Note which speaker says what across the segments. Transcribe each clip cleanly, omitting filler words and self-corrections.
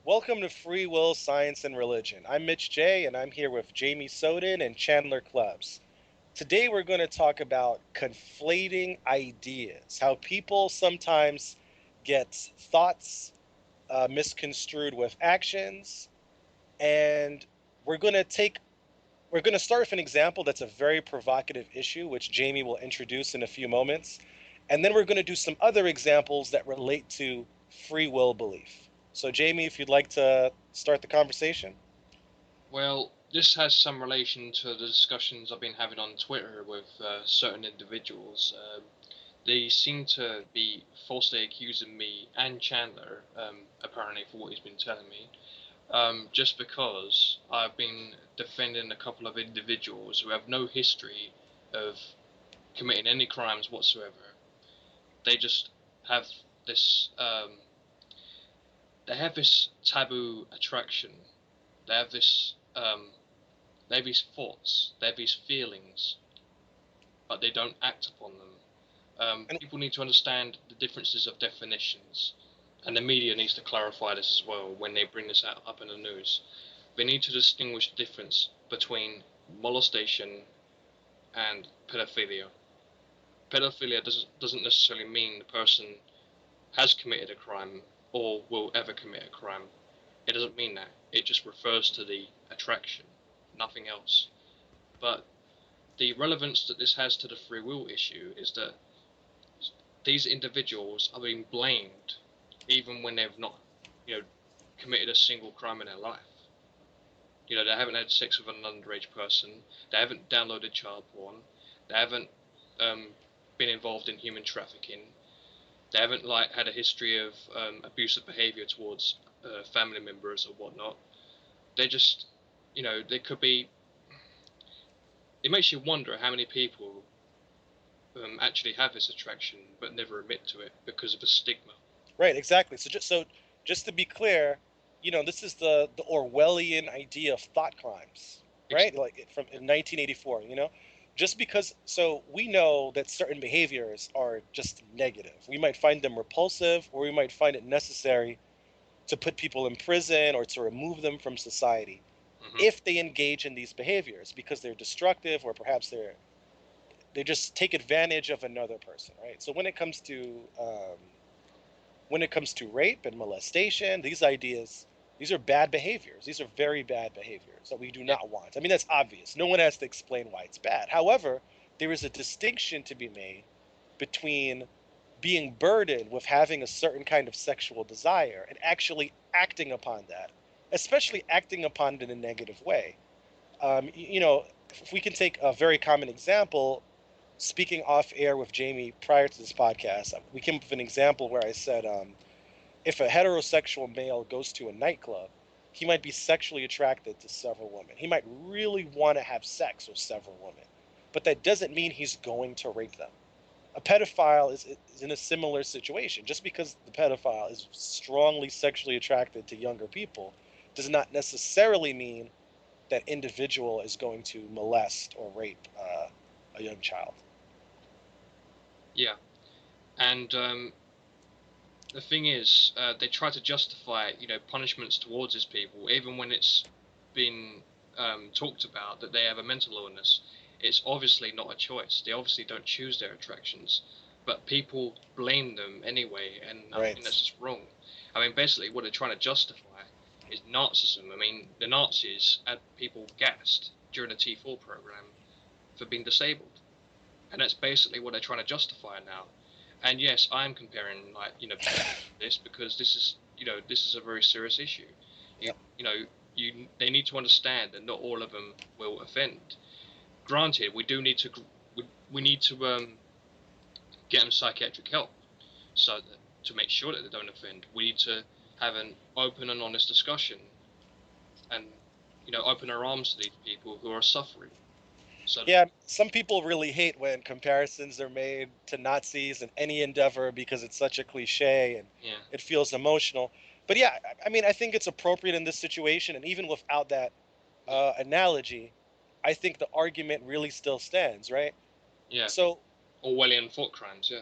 Speaker 1: Welcome to Free Will, Science, and Religion. I'm Mitch J, and I'm here with Jamie Soden and Chandler Klebs. Today, we're going to talk about conflating ideas, how people sometimes get thoughts misconstrued with actions, and we're going to take we're going to start with an example that's a very provocative issue, which Jamie will introduce in a few moments. And then we're going to do some other examples that relate to free will belief. So, Jamie, if you'd like to start the conversation.
Speaker 2: Well, this has some relation to the discussions I've been having on Twitter with certain individuals. They seem to be falsely accusing me and Chandler, apparently for what he's been telling me, just because I've been defending a couple of individuals who have no history of committing any crimes whatsoever. They just have this they have this taboo attraction. They have this they have these thoughts, they have these feelings, but they don't act upon them.
Speaker 1: And
Speaker 2: People need to understand the differences of definitions, and the media needs to clarify this as well when they bring this up in the news. They need to distinguish the difference between molestation and pedophilia. Pedophilia doesn't necessarily mean the person has committed a crime or will ever commit a crime. It doesn't mean that. It just refers to the attraction, nothing else. But the relevance that this has to the free will issue is that these individuals are being blamed even when they've not, you know, committed a single crime in their life. They haven't had sex with an underage person, they haven't downloaded child porn, they haven't um, been involved in human trafficking, they haven't like had a history of abusive behaviour towards family members or whatnot. They just, they could be. It makes you wonder how many people actually have this attraction but never admit to it because of the stigma.
Speaker 1: right, exactly. So just to be clear, this is the Orwellian idea of thought crimes, right? Like from in 1984. Just because so we know that certain behaviors are just negative. We might find them repulsive, or we might find it necessary to put people in prison or to remove them from society
Speaker 2: Hmm.
Speaker 1: if they engage in these behaviors because they're destructive, or perhaps they just take advantage of another person, right? So when it comes to rape and molestation, these are bad behaviors. These are very bad behaviors that we do
Speaker 2: Yeah.
Speaker 1: not want. I mean, that's obvious. No one has to explain why it's bad. However, there is a distinction to be made between being burdened with having a certain kind of sexual desire and actually acting upon that, especially acting upon it in a negative way. If we can take a very common example, speaking off air with Jamie prior to this podcast, we came up with an example where I said, if a heterosexual male goes to a nightclub, he might be sexually attracted to several women. He might really want to have sex with several women, but that doesn't mean he's going to rape them. A pedophile is in a similar situation. Just because the pedophile is strongly sexually attracted to younger people does not necessarily mean that individual is going to molest or rape a young child.
Speaker 2: Yeah. And the thing is, they try to justify, punishments towards these people, even when it's been talked about that they have a mental illness. It's obviously not a choice. They obviously don't choose their attractions, but people blame them anyway, and I think that's
Speaker 1: Right.
Speaker 2: just wrong. I mean, basically, what they're trying to justify is Nazism. I mean, the Nazis had people gassed during the T4 program for being disabled, and that's basically what they're trying to justify now. And yes, I'm comparing like this because this is a very serious issue. You
Speaker 1: Yep.
Speaker 2: you know they need to understand that not all of them will offend. Granted, we do need to we need to get them psychiatric help so that to make sure that they don't offend. We need to have an open and honest discussion and open our arms to these people who are suffering. So that,
Speaker 1: Yeah, some people really hate when comparisons are made to Nazis in any endeavor because it's such a cliche and
Speaker 2: yeah,
Speaker 1: it feels emotional. But yeah, I mean, I think it's appropriate in this situation, and even without that
Speaker 2: yeah,
Speaker 1: analogy, I think the argument really still stands, right?
Speaker 2: yeah.
Speaker 1: So
Speaker 2: Orwellian thought crimes, yeah.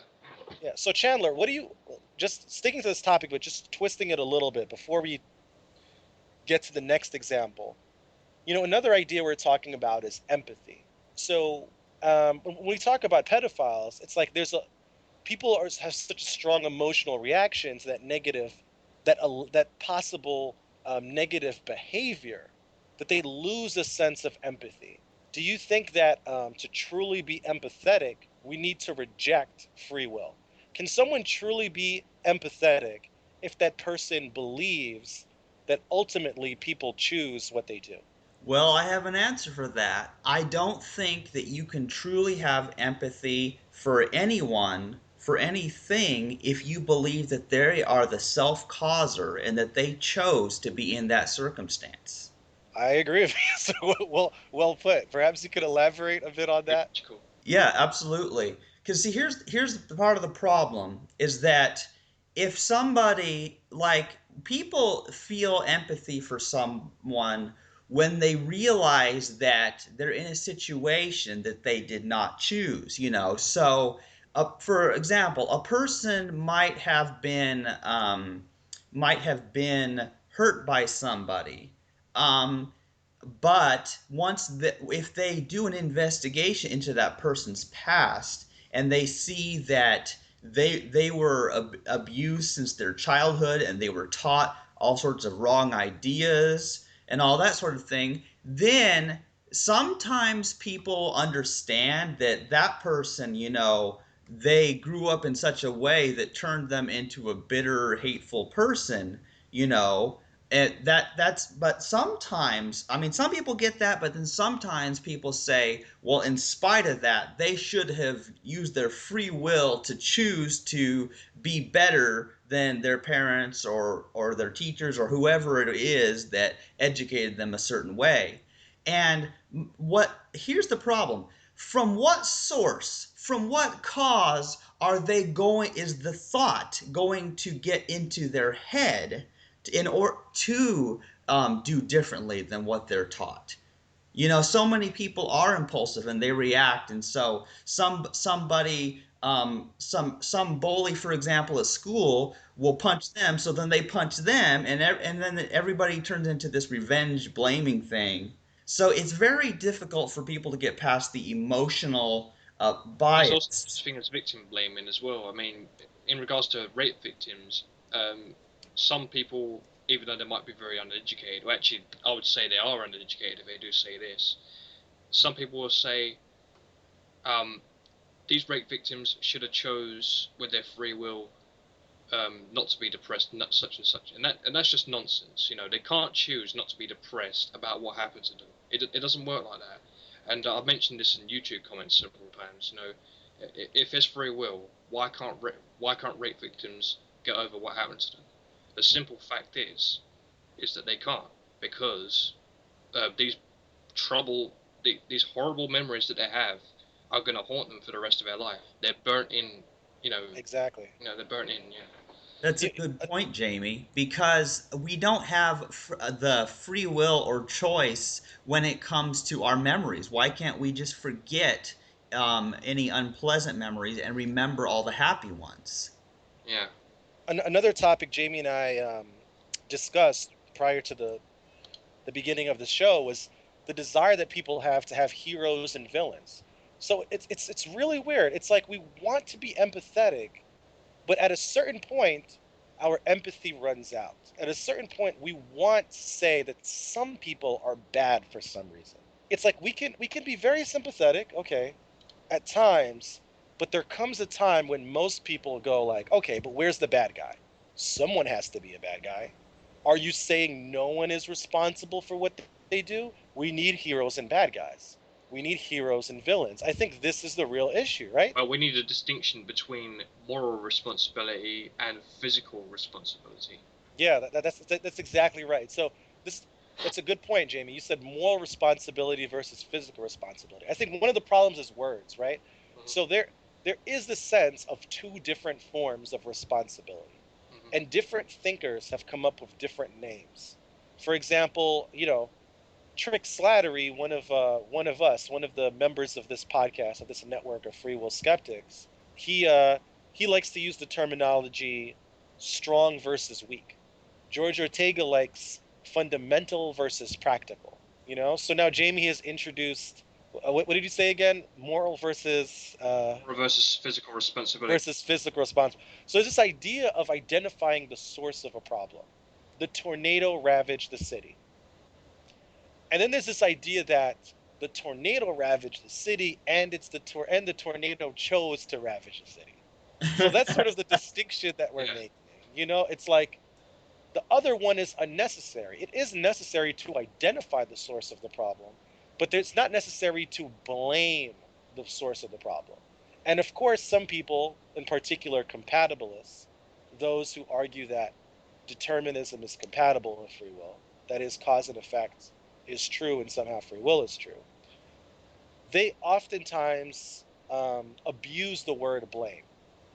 Speaker 1: yeah, so Chandler, what do you just sticking to this topic, but just twisting it a little bit before we get to the next example. Another idea we're talking about is empathy. So when we talk about pedophiles, it's like people have such a strong emotional reaction to that that possible negative behavior, that they lose a sense of empathy. Do you think that to truly be empathetic, we need to reject free will? Can someone truly be empathetic if that person believes that ultimately people choose what they do?
Speaker 3: Well, I have an answer for that. I don't think that you can truly have empathy for anyone, for anything, if you believe that they are the self causer and that they chose to be in that circumstance.
Speaker 1: I agree with you. So well put. Perhaps you could elaborate a bit on
Speaker 2: Very
Speaker 1: that.
Speaker 2: logical.
Speaker 3: Yeah, absolutely. Because see, here's the part of the problem is that if somebody like people feel empathy for someone when they realize that they're in a situation that they did not choose, you know. So, for example, a person might have been hurt by somebody. Um, but if they do an investigation into that person's past and they see that they were abused since their childhood and they were taught all sorts of wrong ideas and all that sort of thing, then sometimes people understand that that person, you know, they grew up in such a way that turned them into a bitter, hateful person, you know. And that's but sometimes, I mean, some people get that, but then sometimes people say, well, in spite of that, they should have used their free will to choose to be better than their parents or their teachers or whoever it is that educated them a certain way. And what here's the problem. From what source, from what cause are they going, is the thought going to get into their head in order to do differently than what they're taught? You know, so many people are impulsive and they react, and so some bully, for example, at school will punch them, so then they punch them, and then everybody turns into this revenge blaming thing. So it's very difficult for people to get past the emotional
Speaker 2: There's also
Speaker 3: bias.
Speaker 2: such thing as victim blaming as well. I mean, in regards to rape victims, some people, even though they might be very uneducated, or actually, I would say they are uneducated if they do say this. Some people will say, um, these rape victims should have chose with their free will not to be depressed, not such and such, and that's just nonsense. You know, they can't choose not to be depressed about what happened to them. It doesn't work like that. And I've mentioned this in YouTube comments several times. You know, if there's free will, why can't rape victims get over what happened to them? The simple fact is that they can't, because these trouble these horrible memories that they have are going to haunt them for the rest of their life. They're burnt in, you know,
Speaker 1: Exactly.
Speaker 2: they're burnt in. Yeah.
Speaker 3: That's a
Speaker 1: You,
Speaker 3: good point, Jamie, because we don't have the free will or choice when it comes to our memories. Why can't we just forget any unpleasant memories and remember all the happy ones?
Speaker 2: Yeah.
Speaker 1: another topic Jamie and I discussed prior to the beginning of the show was the desire that people have to have heroes and villains. So it's really weird. It's like we want to be empathetic, but at a certain point, our empathy runs out. At a certain point, we want to say that some people are bad for some reason. It's like we can be very sympathetic, okay, at times, but there comes a time when most people go like, okay, but where's the bad guy? Someone has to be a bad guy. Are you saying no one is responsible for what they do? We need heroes and bad guys. We need heroes and villains. I think this is the real issue, right?
Speaker 2: But we need a distinction between moral responsibility and physical responsibility.
Speaker 1: Yeah, that's exactly right. So this that's a good point, Jamie. You said moral responsibility versus physical responsibility. I think one of the problems is words, right?
Speaker 2: Hmm.
Speaker 1: So there is the sense of two different forms of responsibility,
Speaker 2: Hmm.
Speaker 1: and different thinkers have come up with different names. For example, Trick Slattery, one of the members of this podcast, of this network of free will skeptics, he uh, he likes to use the terminology strong versus weak. George Ortega likes fundamental versus practical. So now Jamie has introduced, what did you say again? Moral
Speaker 2: Moral versus physical responsibility.
Speaker 1: versus physical response. So there's this idea of identifying the source of a problem. The tornado ravaged the city. And then there's this idea that the tornado ravaged the city, and the tornado chose to ravage the city. So that's sort of the distinction that we're
Speaker 2: Yeah.
Speaker 1: making. It's like the other one is unnecessary. It is necessary to identify the source of the problem, but it's not necessary to blame the source of the problem. And of course, some people, in particular compatibilists, those who argue that determinism is compatible with free will, that is, cause and effect is true and somehow free will is true, they oftentimes abuse the word blame.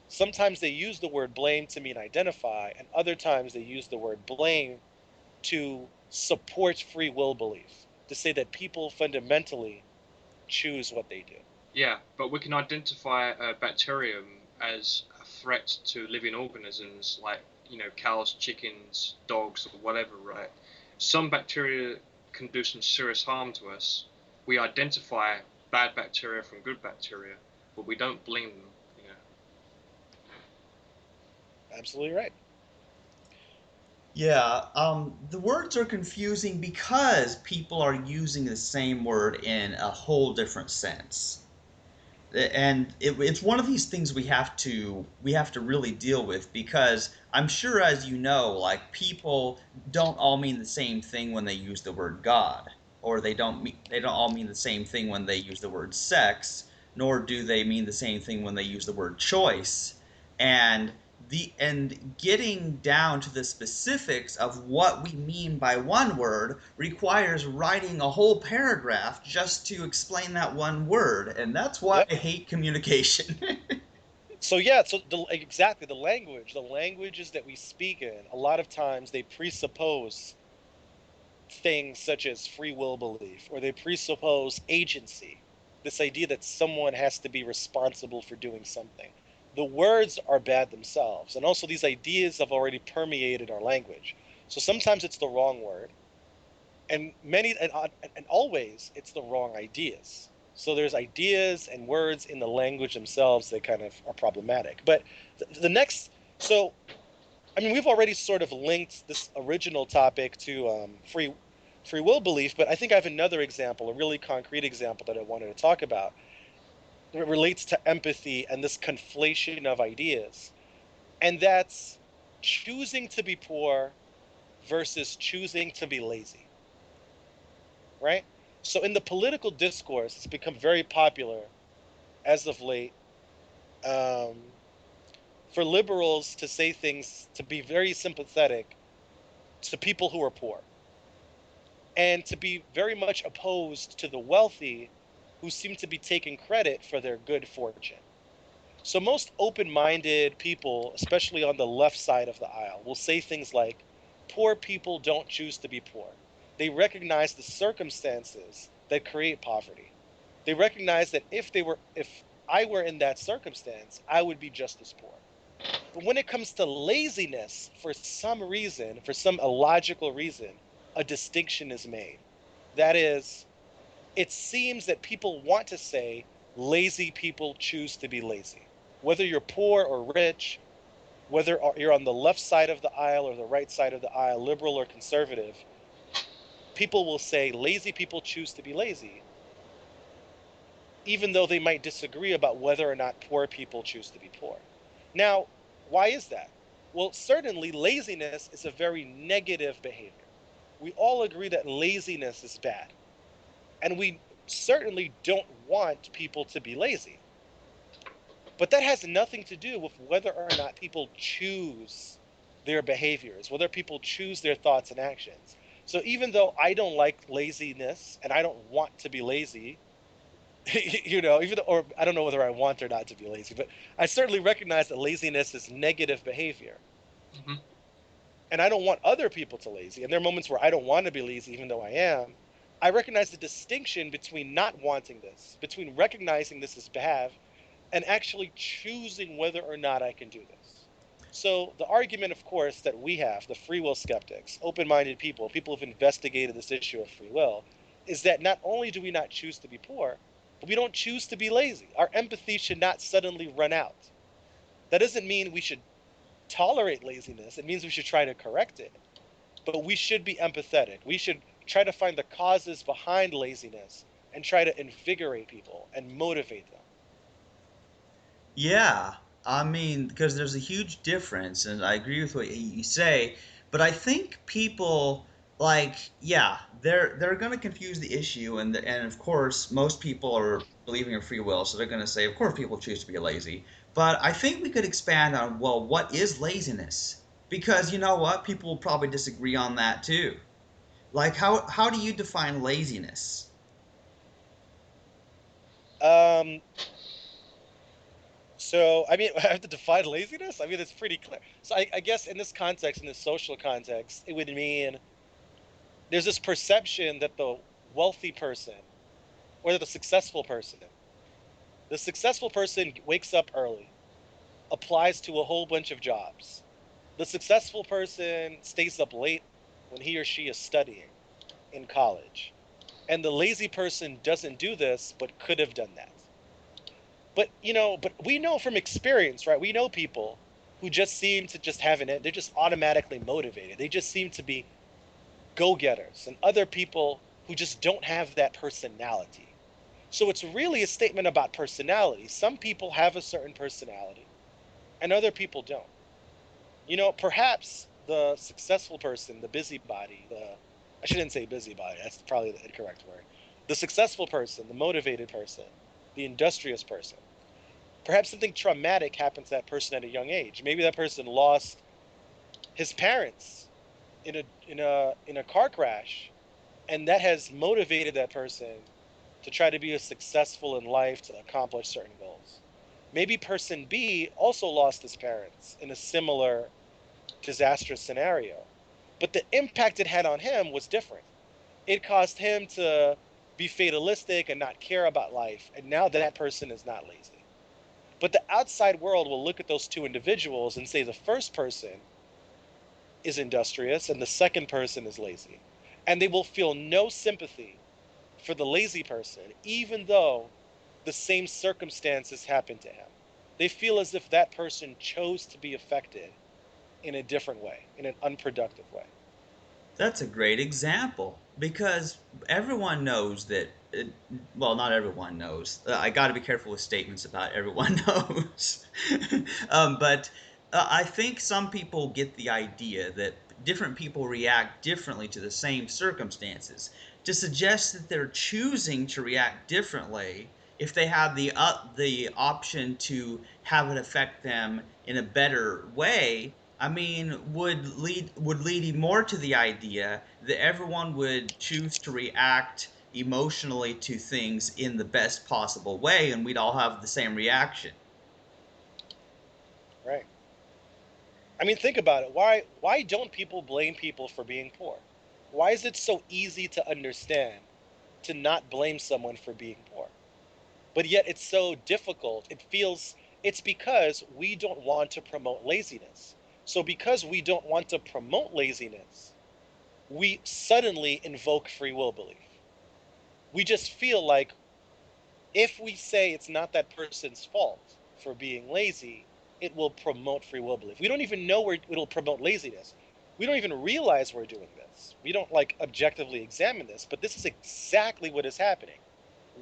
Speaker 1: Sometimes they use the word blame to mean identify, and other times they use the word blame to support free will belief, to say that people fundamentally choose what they do.
Speaker 2: Yeah, but we can identify a bacterium as a threat to living organisms like, cows, chickens, dogs, or whatever, right? Some bacteria can do some serious harm to us. We identify bad bacteria from good bacteria, but we don't blame them.
Speaker 1: Absolutely right.
Speaker 3: Yeah, the words are confusing because people are using the same word in a whole different sense. And it's one of these things we have to really deal with, because I'm sure, as you know, like, people don't all mean the same thing when they use the word God, or they don't all mean the same thing when they use the word sex, nor do they mean the same thing when they use the word choice. And getting down to the specifics of what we mean by one word requires writing a whole paragraph just to explain that one word, and that's why
Speaker 1: Yep.
Speaker 3: I hate communication.
Speaker 1: So yeah, so exactly the languages that we speak in, a lot of times they presuppose things such as free will belief, or they presuppose agency, this idea that someone has to be responsible for doing something. The words are bad themselves, and also these ideas have already permeated our language. So sometimes it's the wrong word, and and always it's the wrong ideas. So there's ideas and words in the language themselves that kind of are problematic. But the next, so I mean, we've already sort of linked this original topic to free will belief, but I think I have another example, a really concrete example that I wanted to talk about. It relates to empathy and this conflation of ideas, and that's choosing to be poor versus choosing to be lazy, right? So in the political discourse, it's become very popular as of late, um, for liberals to say things, to be very sympathetic to people who are poor, and to be very much opposed to the wealthy who seem to be taking credit for their good fortune. So most open-minded people, especially on the left side of the aisle, will say things like, poor people don't choose to be poor. They recognize the circumstances that create poverty. They recognize that if I were in that circumstance, I would be just as poor. But when it comes to laziness, for some reason, for some illogical reason, a distinction is made. That is, it seems that people want to say lazy people choose to be lazy. Whether you're poor or rich, whether you're on the left side of the aisle or the right side of the aisle, liberal or conservative, people will say lazy people choose to be lazy, even though they might disagree about whether or not poor people choose to be poor. Now, why is that? Well, certainly laziness is a very negative behavior. We all agree that laziness is bad, and we certainly don't want people to be lazy. But that has nothing to do with whether or not people choose their behaviors, whether people choose their thoughts and actions. So even though I don't like laziness and I don't want to be lazy, even though, or I don't know whether I want or not to be lazy, but I certainly recognize that laziness is negative behavior.
Speaker 2: Hmm.
Speaker 1: And I don't want other people to lazy. And there are moments where I don't want to be lazy, even though I am. I recognize the distinction between not wanting this, between recognizing this as bad, and actually choosing whether or not I can do this. So the argument, of course, that we have, the free will skeptics, open-minded people, people who've investigated this issue of free will, is that not only do we not choose to be poor, but we don't choose to be lazy. Our empathy should not suddenly run out. That doesn't mean we should tolerate laziness. It means we should try to correct it. But we should be empathetic. We should try to find the causes behind laziness and try to invigorate people and motivate them.
Speaker 3: Yeah, I mean, because there's a huge difference, and I agree with what you say, but I think people like, yeah, they're going to confuse the issue, and of course, most people are believing in free will, so they're going to say, of course, people choose to be lazy. But I think we could expand on, well, what is laziness? Because you know what, people will probably disagree on that too. Like, how do you define laziness?
Speaker 1: Um, so, I mean, I have to define laziness? I mean, it's pretty clear. So, I guess in this context, in this social context, it would mean there's this perception that the wealthy person or the successful person wakes up early, applies to a whole bunch of jobs. The successful person stays up late when he or she is studying in college. And the lazy person doesn't do this, but could have done that. But we know from experience, right? We know people who just seem to just have they're just automatically motivated. They just seem to be go-getters, and other people who just don't have that personality. So it's really a statement about personality. Some people have a certain personality and other people don't. Perhaps the successful person, the busybody, I shouldn't say busybody, that's probably the incorrect word. The successful person, the motivated person, the industrious person. Perhaps something traumatic happened to that person at a young age. Maybe that person lost his parents in a car crash, and that has motivated that person to try to be successful in life to accomplish certain goals. Maybe person B also lost his parents in a similar disastrous scenario, but the impact it had on him was different. It caused him to be fatalistic and not care about life, and now that person is not lazy. But the outside world will look at those two individuals and say the first person is industrious and the second person is lazy. And they will feel no sympathy for the lazy person, even though the same circumstances happened to him. They feel as if that person chose to be affected in a different way, in an unproductive way.
Speaker 3: That's a great example because everyone knows that. Well, not everyone knows. I got to be careful with statements about everyone knows. But I think some people get the idea that different people react differently to the same circumstances. To suggest that they're choosing to react differently if they have the option to have it affect them in a better way, I mean, would lead more to the idea that everyone would choose to react emotionally to things in the best possible way, and we'd all have the same reaction.
Speaker 1: Right. I mean, think about it. Why don't people blame people for being poor? Why is it so easy to understand to not blame someone for being poor? But yet it's so difficult. It's because we don't want to promote laziness. So because we don't want to promote laziness, we suddenly invoke free will belief. We just feel like if we say it's not that person's fault for being lazy, it will promote free will belief. We don't even know where it'll promote laziness. We don't even realize we're doing this. We don't like objectively examine this, but this is exactly what is happening.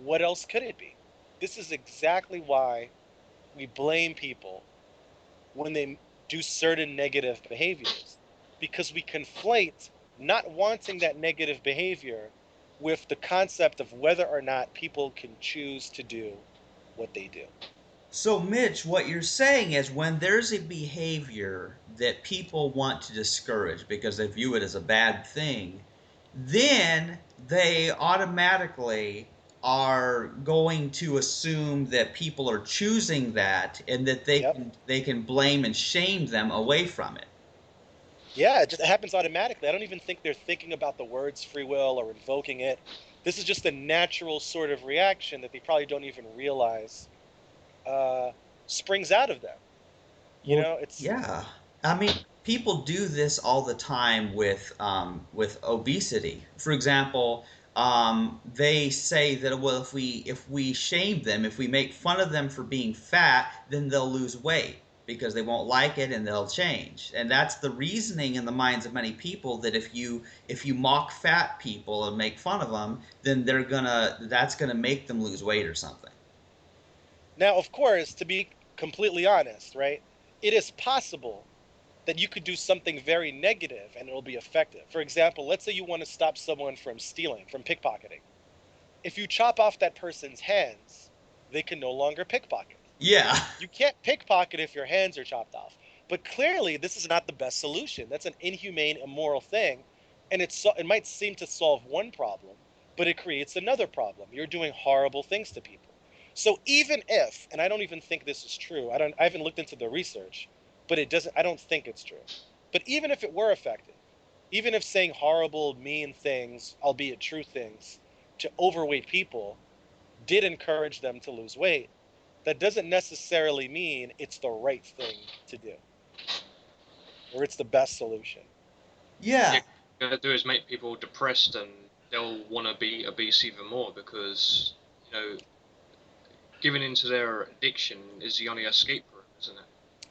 Speaker 1: What else could it be? This is exactly why we blame people when they do certain negative behaviors, because we conflate not wanting that negative behavior with the concept of whether or not people can choose to do what they do.
Speaker 3: So, Mitch, what you're saying is when there's a behavior that people want to discourage because they view it as a bad thing, then they automatically are going to assume that people are choosing that and that they
Speaker 1: Yep.
Speaker 3: can they can blame and shame them away from it.
Speaker 1: Yeah, it happens automatically. I don't even think they're thinking about the words free will or invoking it. This is just a natural sort of reaction that they probably don't even realize uh, springs out of them.
Speaker 3: Well,
Speaker 1: It's
Speaker 3: yeah. I mean, people do this all the time with obesity. For example, they say that well, if we shame them, if we make fun of them for being fat, then they'll lose weight because they won't like it and they'll change. And that's the reasoning in the minds of many people that if you mock fat people and make fun of them, then that's gonna make them lose weight or something.
Speaker 1: Now, of course, to be completely honest, right, it is possible that you could do something very negative and it'll be effective. For example, let's say you want to stop someone from stealing, from pickpocketing. If you chop off that person's hands, they can no longer pickpocket.
Speaker 3: Yeah.
Speaker 1: You can't pickpocket if your hands are chopped off. But clearly, this is not the best solution. That's an inhumane, immoral thing, and it might seem to solve one problem, but it creates another problem. You're doing horrible things to people. So even if, and I don't even think this is true, I haven't looked into the research, but it doesn't. I don't think it's true. But even if it were effective, even if saying horrible, mean things, albeit true things, to overweight people did encourage them to lose weight, that doesn't necessarily mean it's the right thing to do or it's the best solution.
Speaker 2: Yeah,
Speaker 3: Yeah.
Speaker 2: what they're do is make people depressed, and they'll want to be obese even more because you know giving into their addiction is the only escape route, isn't it?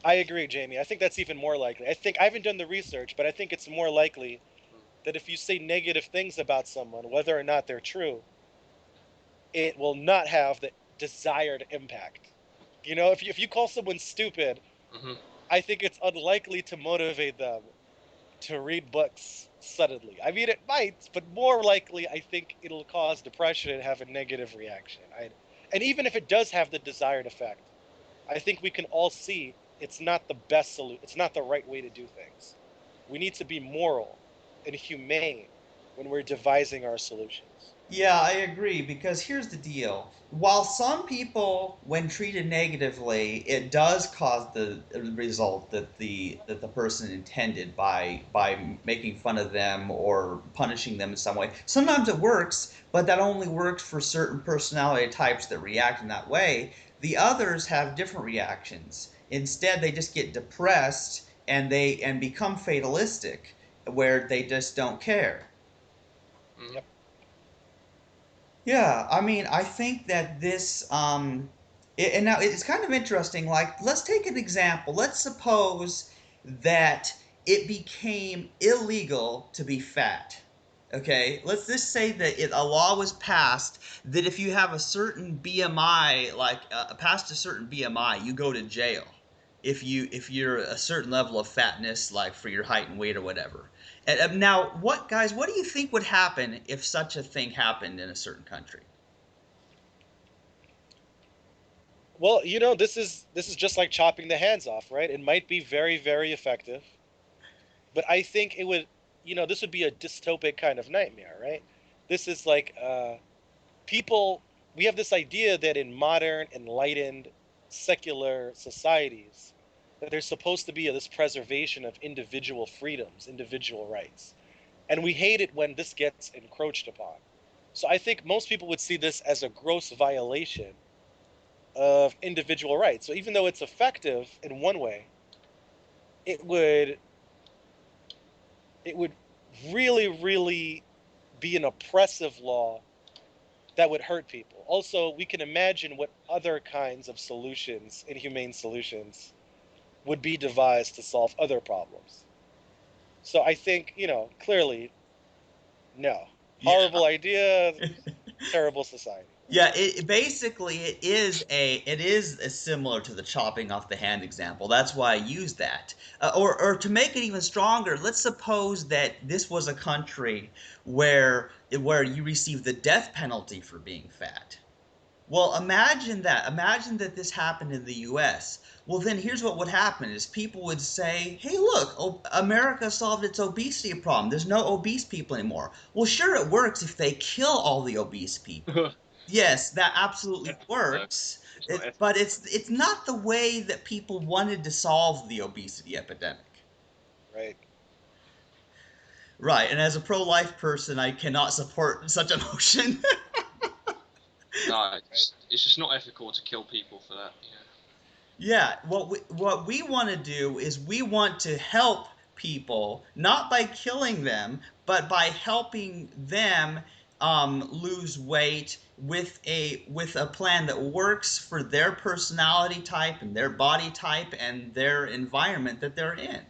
Speaker 1: I agree, Jamie. I think that's even more likely. I think I haven't done the research, but I think it's more likely that if you say negative things about someone, whether or not they're true, it will not have the desired impact. If you call someone stupid,
Speaker 2: Mm-hmm.
Speaker 1: I think it's unlikely to motivate them to read books suddenly. I mean, it might, but more likely, I think it'll cause depression and have a negative reaction. And even if it does have the desired effect, I think we can all see it's not the best solution. It's not the right way to do things. We need to be moral and humane when we're devising our solutions.
Speaker 3: Yeah, I agree because here's the deal. While some people, when treated negatively, it does cause the result that the person intended by making fun of them or punishing them in some way. Sometimes it works, but that only works for certain personality types that react in that way. The others have different reactions. Instead, they just get depressed and become fatalistic, where they just don't care.
Speaker 2: Mm-hmm.
Speaker 1: Yep.
Speaker 3: Yeah, I mean, I think that and now it's kind of interesting. Like, let's take an example. Let's suppose that it became illegal to be fat. Okay, let's just say that a law was passed that if you have a certain BMI, like past a certain BMI, you go to jail. If you're a certain level of fatness, like for your height and weight or whatever. And now, what do you think would happen if such a thing happened in a certain country?
Speaker 1: Well, this is just like chopping the hands off, right? It might be very, very effective, but I think this would be a dystopic kind of nightmare, right? This is like people. We have this idea that in modern, enlightened, secular societies, that there's supposed to be this preservation of individual freedoms, individual rights, and we hate it when this gets encroached upon. So I think most people would see this as a gross violation of individual rights. So even though it's effective in one way, it would it would really, really be an oppressive law that would hurt people. Also, we can imagine what other kinds of solutions, inhumane solutions, would be devised to solve other problems. So I think, clearly, no.
Speaker 3: Yeah.
Speaker 1: Horrible idea, terrible society.
Speaker 3: Yeah, basically it is similar to the chopping off the hand example. That's why I use that. Or to make it even stronger, let's suppose that this was a country where you receive the death penalty for being fat. Well, imagine that. Imagine that this happened in the US. Well, then here's what would happen is people would say, "Hey, look, America solved its obesity problem. There's no obese people anymore." Well, sure it works if they kill all the obese people. Yes, that absolutely
Speaker 2: Definitely no.
Speaker 3: works.
Speaker 2: It's not
Speaker 3: But
Speaker 2: ethical.
Speaker 3: it's not the way that people wanted to solve the obesity epidemic.
Speaker 1: Right.
Speaker 3: Right, and as a pro-life person, I cannot support such a motion.
Speaker 2: No,
Speaker 1: Right.
Speaker 2: it's just not ethical to kill people for that. Yeah.
Speaker 3: Yeah, what we want to do is we want to help people, not by killing them, but by helping them lose weight with a plan that works for their personality type and their body type and their environment that they're in.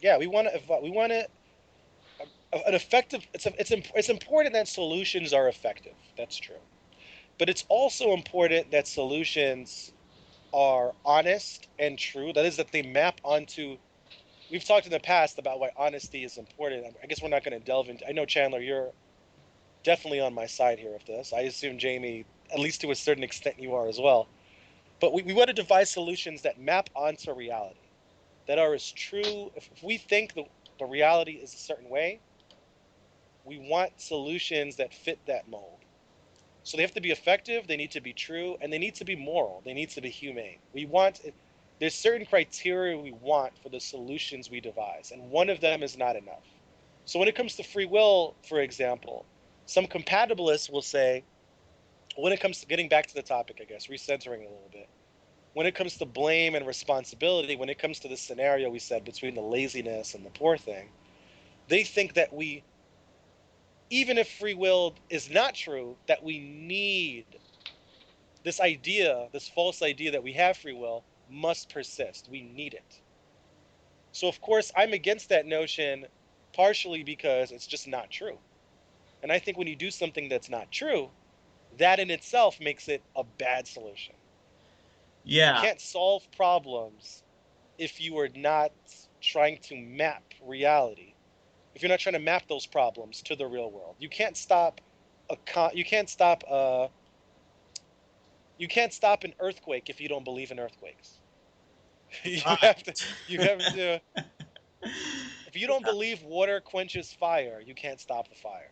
Speaker 1: Yeah, we want to an effective. It's important that solutions are effective. That's true, but it's also important that solutions are honest and true. That is, that they map onto. We've talked in the past about why honesty is important. I guess we're not going to delve into. I know, Chandler, you're definitely on my side here of this. I assume, Jamie, at least to a certain extent, you are as well. But we want to devise solutions that map onto reality, that are as true. If we think the reality is a certain way, we want solutions that fit that mold. So they have to be effective, they need to be true, and they need to be moral. They need to be humane. There's certain criteria we want for the solutions we devise, and one of them is not enough. So when it comes to free will, for example, some compatibilists will say, when it comes to getting back to the topic, I guess, recentering a little bit, when it comes to blame and responsibility, when it comes to the scenario we said between the laziness and the poor thing, they think that even if free will is not true, that we need this idea, this false idea that we have free will must persist. We need it. So, of course, I'm against that notion partially because it's just not true. And I think when you do something that's not true, that in itself makes it a bad solution. You
Speaker 3: Yeah,
Speaker 1: can't solve problems if you are not trying to map reality. If you're not trying to map those problems to the real world, you can't stop an earthquake if you don't believe in earthquakes. you have to you have
Speaker 3: right.
Speaker 1: to if you don't believe water quenches fire, you can't stop the fire.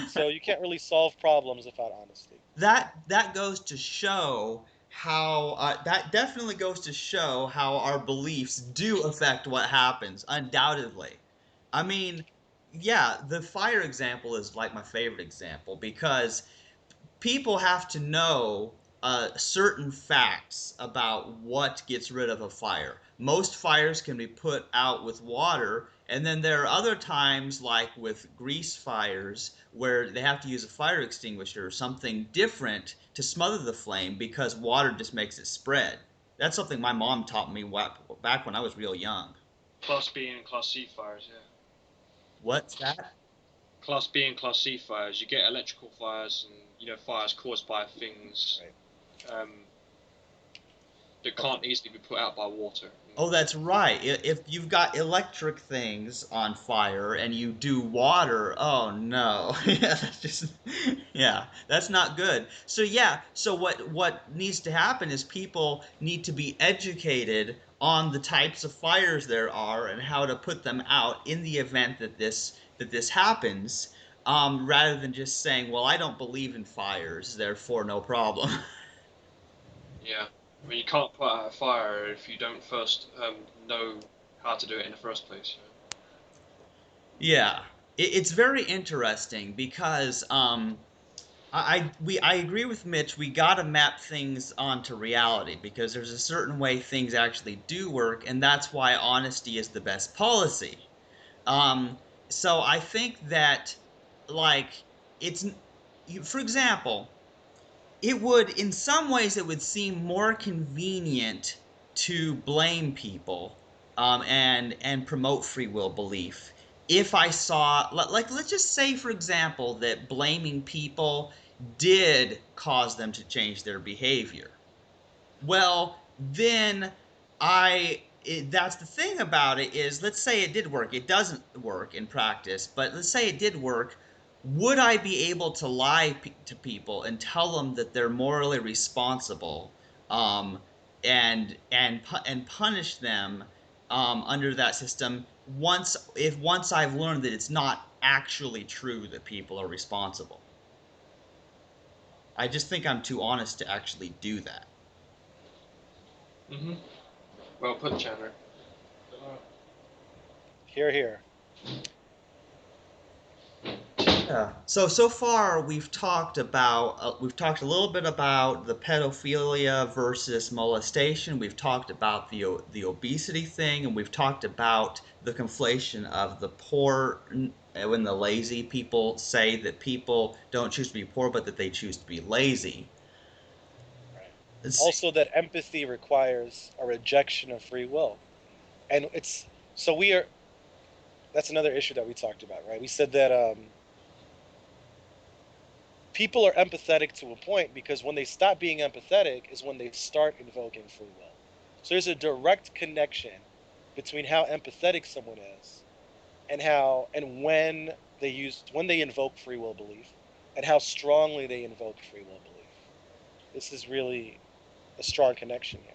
Speaker 1: So you can't really solve problems without honesty.
Speaker 3: That goes to show how that definitely goes to show how our beliefs do affect what happens, undoubtedly. I mean, yeah, the fire example is like my favorite example because people have to know certain facts about what gets rid of a fire. Most fires can be put out with water, and then there are other times, like with grease fires, where they have to use a fire extinguisher or something different to smother the flame because water just makes it spread. That's something my mom taught me back when I was real young.
Speaker 2: Class B and Class C fires, yeah.
Speaker 3: What's that?
Speaker 2: Class B and Class C fires, you get electrical fires and fires caused by things
Speaker 1: Right.
Speaker 2: um, that can't easily be put out by water.
Speaker 3: Oh, that's right. If you've got electric things on fire and you do water, oh no. Yeah, that's just yeah, that's not good. So yeah, so what needs to happen is people need to be educated on the types of fires there are and how to put them out in the event that this happens, rather than just saying, "Well, I don't believe in fires, therefore no problem."
Speaker 2: Yeah, I mean you can't put out a fire if you don't first know how to do it in the first place.
Speaker 3: Yeah, it's very interesting because I agree with Mitch. We got to map things onto reality because there's a certain way things actually do work, and that's why honesty is the best policy. Um, so I think that, like, it's, for example, it would, in some ways, it would seem more convenient to blame people, and promote free will belief if I saw, like, let's just say, for example, that blaming people did cause them to change their behavior. Well, then that's the thing about it is, let's say it did work. It doesn't work in practice, but let's say it did work. Would I be able to lie to people and tell them that they're morally responsible, and punish them, under that system, once I've learned that it's not actually true that people are responsible? I just think I'm too honest to actually do that.
Speaker 2: Mm-hmm. Well put, Chandler.
Speaker 1: Here, here.
Speaker 3: Yeah. So far we've talked a little bit about the pedophilia versus molestation. We've talked about the obesity thing, and we've talked about the conflation of the poor when the lazy people say that people don't choose to be poor, but that they choose to be lazy.
Speaker 1: Right.
Speaker 3: It's,
Speaker 1: Also, that empathy requires a rejection of free will, and it's so we are. That's another issue that we talked about, right? We said that people are empathetic to a point because when they stop being empathetic is when they start invoking free will. So there's a direct connection between how empathetic someone is and how and when they invoke free will belief and how strongly they invoke free will belief. This is really a strong connection here.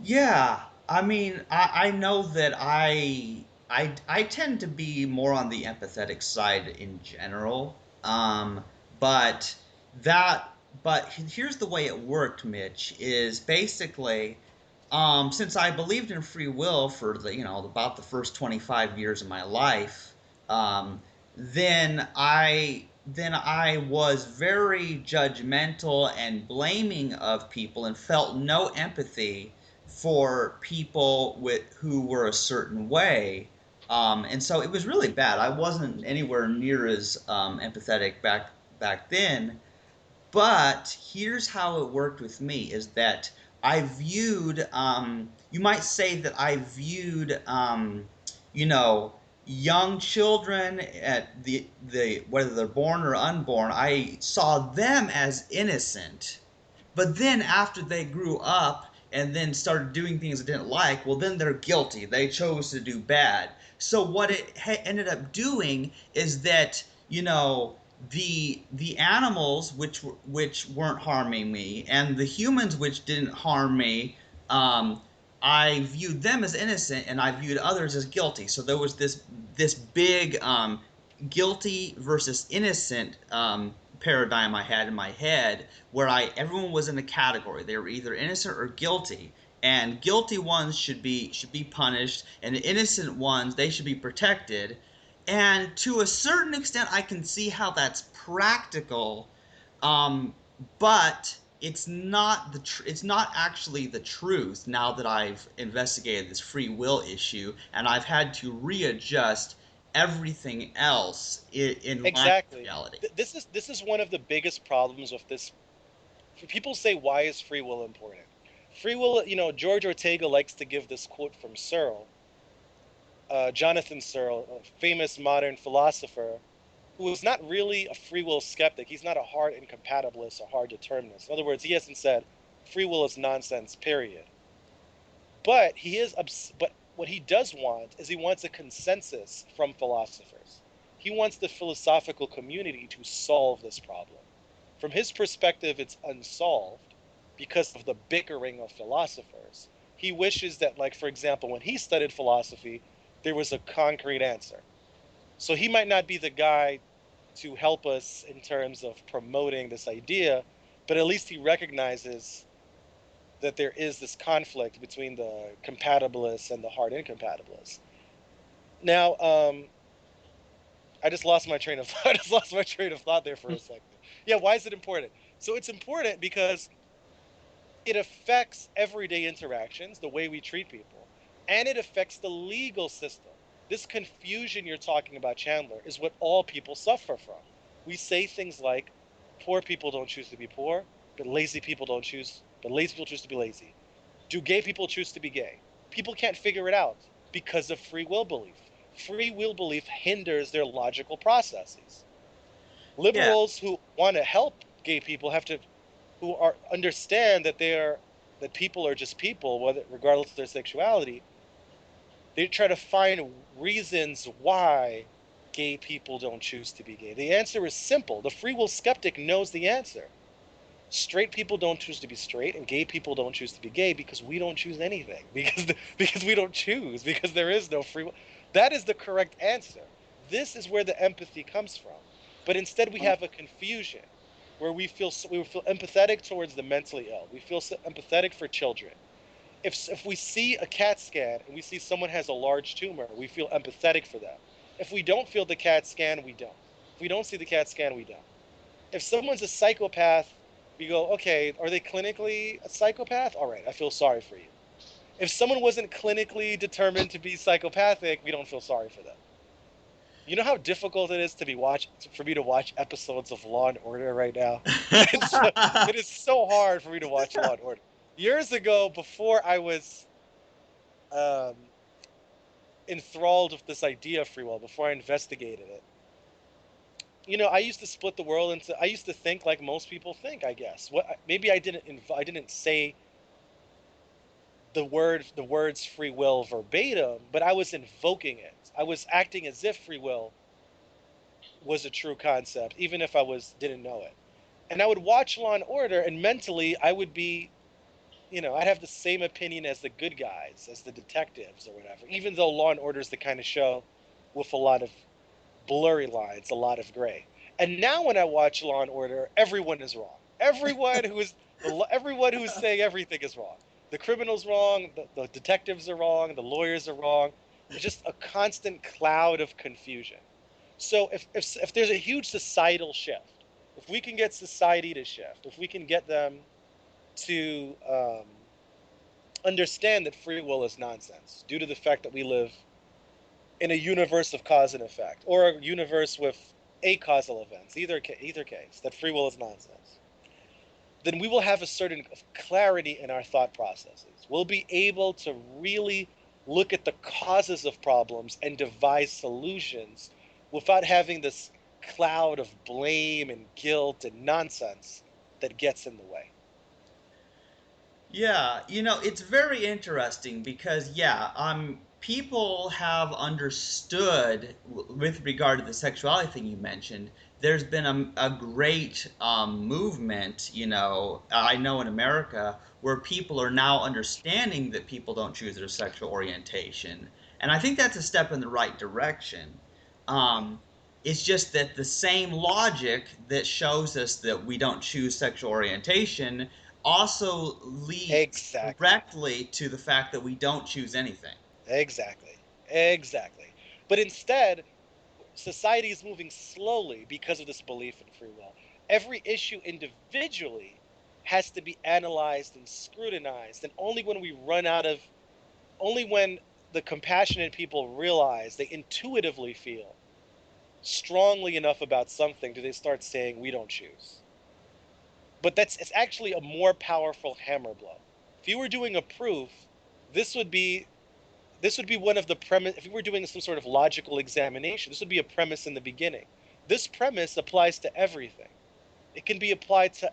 Speaker 3: Yeah, I mean, I know that I tend to be more on the empathetic side in general. But that but here's the way it worked, Mitch, is basically since I believed in free will for the, about the first 25 years of my life, um, then I was very judgmental and blaming of people and felt no empathy for people who were a certain way. And so it was really bad. I wasn't anywhere near as empathetic back then. But here's how it worked with me: is that I viewed, you might say that I viewed, you know, young children at the whether they're born or unborn, I saw them as innocent. But then after they grew up and then started doing things they didn't like, well, then they're guilty. They chose to do bad. So what it ended up doing is that, the animals which weren't harming me and the humans which didn't harm me, I viewed them as innocent and I viewed others as guilty. So there was this big guilty versus innocent paradigm I had in my head, where I everyone was in a category. They were either innocent or guilty, and guilty ones should be punished, and the innocent ones, they should be protected. And to a certain extent, I can see how that's practical, um, but it's not actually the truth now that I've investigated this free will issue and I've had to readjust everything else in line with
Speaker 1: Exactly.
Speaker 3: reality.
Speaker 1: This is one of the biggest problems with this. People say, why is free will important? Free will, George Ortega likes to give this quote from Searle, Jonathan Searle, a famous modern philosopher who is not really a free will skeptic. He's not a hard incompatibilist or hard determinist. In other words, he hasn't said free will is nonsense, period. But what he does want is he wants a consensus from philosophers. He wants the philosophical community to solve this problem. From his perspective, it's unsolved because of the bickering of philosophers. He wishes that, like, for example, when he studied philosophy, there was a concrete answer. So he might not be the guy to help us in terms of promoting this idea, but at least he recognizes that there is this conflict between the compatibilists and the hard incompatibilists. Now, I just lost my train of thought. I just lost my train of thought there for a second. Yeah, why is it important? So it's important because it affects everyday interactions, the way we treat people, and it affects the legal system. This confusion you're talking about, Chandler, is what all people suffer from. We say things like, poor people don't choose to be poor, but lazy people choose to be lazy. Do gay people choose to be gay? People can't figure it out because of free will belief. Free will belief hinders their logical processes.
Speaker 3: Yeah,
Speaker 1: Liberals who want to help gay people who are understand that people are just people, whether regardless of their sexuality. They try to find reasons why gay people don't choose to be gay. The answer is simple. The free will skeptic knows the answer. Straight people don't choose to be straight, and gay people don't choose to be gay because we don't choose anything. Because we don't choose, because there is no free will. That is the correct answer. This is where the empathy comes from. But instead, we have a confusion where we feel empathetic towards the mentally ill. We feel empathetic for children. If we see a CAT scan and we see someone has a large tumor, we feel empathetic for them. If we don't feel the CAT scan, we don't. we don't see the CAT scan, we don't. If someone's a psychopath, we go, okay, are they clinically a psychopath? All right, I feel sorry for you. If someone wasn't clinically determined to be psychopathic, we don't feel sorry for them. You know how difficult it is for me to watch episodes of Law and Order right now? It is so hard for me to watch Law and Order. Years ago, before I was um, enthralled with this idea of free will, before I investigated it, I used to split the world into. I used to think like most people think, I guess. Maybe I didn't say the words free will verbatim, but I was invoking it. I was acting as if free will was a true concept, even if I didn't know it. And I would watch Law and Order, and mentally I would be, I'd have the same opinion as the good guys, as the detectives or whatever. Even though Law and Order is the kind of show with a lot of blurry lines, a lot of gray. And now when I watch Law and Order, everyone is wrong. Everyone who's saying everything is wrong. The criminal's wrong, the detectives are wrong, the lawyers are wrong. It's just a constant cloud of confusion. So if there's a huge societal shift, if we can get society to shift, if we can get them to understand that free will is nonsense due to the fact that we live in a universe of cause and effect, or a universe with a causal events, either case, that free will is nonsense, then we will have a certain clarity in our thought processes. We'll be able to really look at the causes of problems and devise solutions without having this cloud of blame and guilt and nonsense that gets in the way.
Speaker 3: Yeah, it's very interesting because people have understood with regard to the sexuality thing you mentioned. There's been a great movement, I know in America where people are now understanding that people don't choose their sexual orientation, and I think that's a step in the right direction. Um, it's just that the same logic that shows us that we don't choose sexual orientation also leads
Speaker 1: Exactly.
Speaker 3: directly to the fact that we don't choose anything.
Speaker 1: Exactly. Exactly. But instead, society is moving slowly because of this belief in free will. Every issue individually has to be analyzed and scrutinized, and only when the compassionate people realize, they intuitively feel strongly enough about something, do they start saying, we don't choose. But it's actually a more powerful hammer blow. If you were doing a proof, this would be this would be one of the premise. If we were doing some sort of logical examination, this would be a premise in the beginning. This premise applies to everything. It can be applied to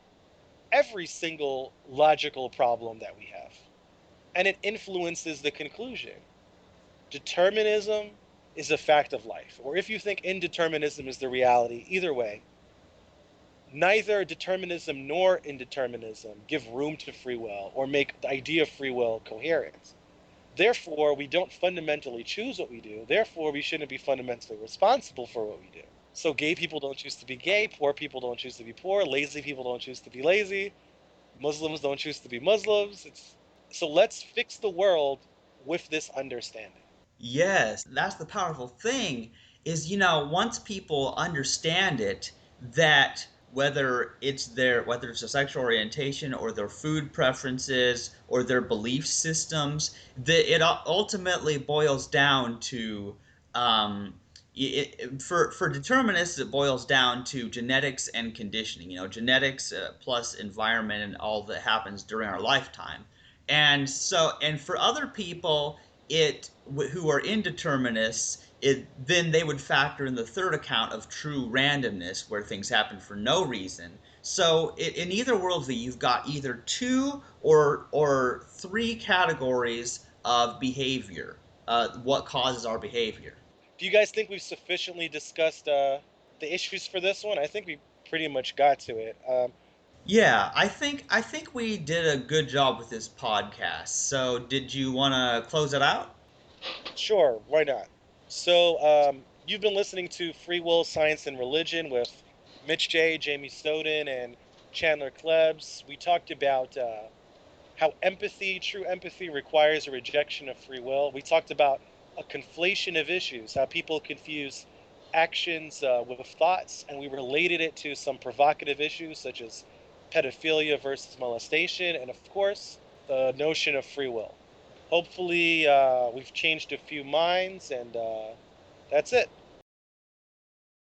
Speaker 1: every single logical problem that we have, and it influences the conclusion. Determinism is a fact of life, or if you think indeterminism is the reality, either way, neither determinism nor indeterminism give room to free will or make the idea of free will coherent. Therefore, we don't fundamentally choose what we do. Therefore, we shouldn't be fundamentally responsible for what we do. So, gay people don't choose to be gay, poor people don't choose to be poor, lazy people don't choose to be lazy, Muslims don't choose to be Muslims. So let's fix the world with this understanding.
Speaker 3: Yes, that's the powerful thing is, once people understand it, that whether it's a sexual orientation or their food preferences or their belief systems, that it ultimately boils down to for determinists, it boils down to genetics and conditioning. Genetics plus environment and all that happens during our lifetime. And for other people, it who are indeterminists, then they would factor in the third account of true randomness, where things happen for no reason. So in either worldview, you've got either two or three categories of behavior. What causes our behavior?
Speaker 1: Do you guys think we've sufficiently discussed the issues for this one? I think we pretty much got to it.
Speaker 3: Yeah, I think we did a good job with this podcast. So, did you want to close it out?
Speaker 1: Sure, why not? So, you've been listening to Free Will, Science, and Religion with Mitch J, Jamie Soden, and Chandler Klebs. We talked about how true empathy, requires a rejection of free will. We talked about a conflation of issues, how people confuse actions with thoughts, and we related it to some provocative issues such as pedophilia versus molestation, and of course, the notion of free will. Hopefully, we've changed a few minds, and that's it.